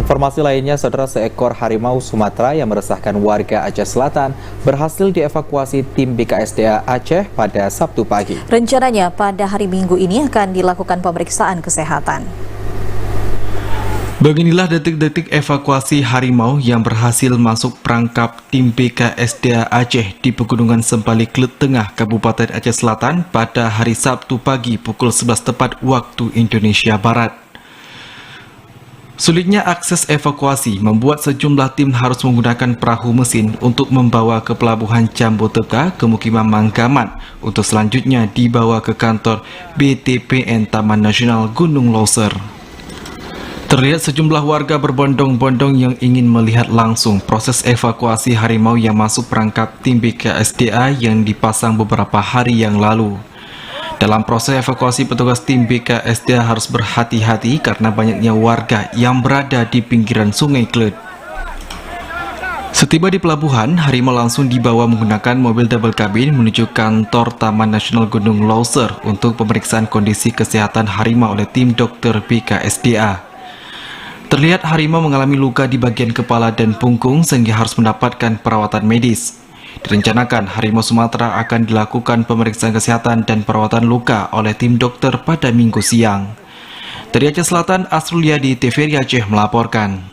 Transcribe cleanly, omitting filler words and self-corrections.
Informasi lainnya, saudara, seekor harimau Sumatera yang meresahkan warga Aceh Selatan berhasil dievakuasi tim BKSDA Aceh pada Sabtu pagi. Rencananya pada hari Minggu ini akan dilakukan pemeriksaan kesehatan. Beginilah detik-detik evakuasi harimau yang berhasil masuk perangkap tim BKSDA Aceh di Pegunungan Sempali Klet Tengah, Kabupaten Aceh Selatan pada hari Sabtu pagi pukul 11 tepat waktu Indonesia Barat. Sulitnya akses evakuasi membuat sejumlah tim harus menggunakan perahu mesin untuk membawa ke pelabuhan Jambu Teka, Kemukiman Manggaman, untuk selanjutnya dibawa ke kantor BTPN Taman Nasional Gunung Loser. Terlihat sejumlah warga berbondong-bondong yang ingin melihat langsung proses evakuasi harimau yang masuk perangkap tim BKSDA yang dipasang beberapa hari yang lalu. Dalam proses evakuasi, petugas tim BKSDA harus berhati-hati karena banyaknya warga yang berada di pinggiran Sungai Klet. Setiba di pelabuhan, harimau langsung dibawa menggunakan mobil double cabin menuju kantor Taman Nasional Gunung Loser untuk pemeriksaan kondisi kesehatan harimau oleh tim dokter BKSDA. Terlihat harimau mengalami luka di bagian kepala dan punggung sehingga harus mendapatkan perawatan medis. Direncanakan harimau Sumatera akan dilakukan pemeriksaan kesehatan dan perawatan luka oleh tim dokter pada Minggu siang. Dari Aceh Selatan, Asruliadi, TVRI Aceh melaporkan.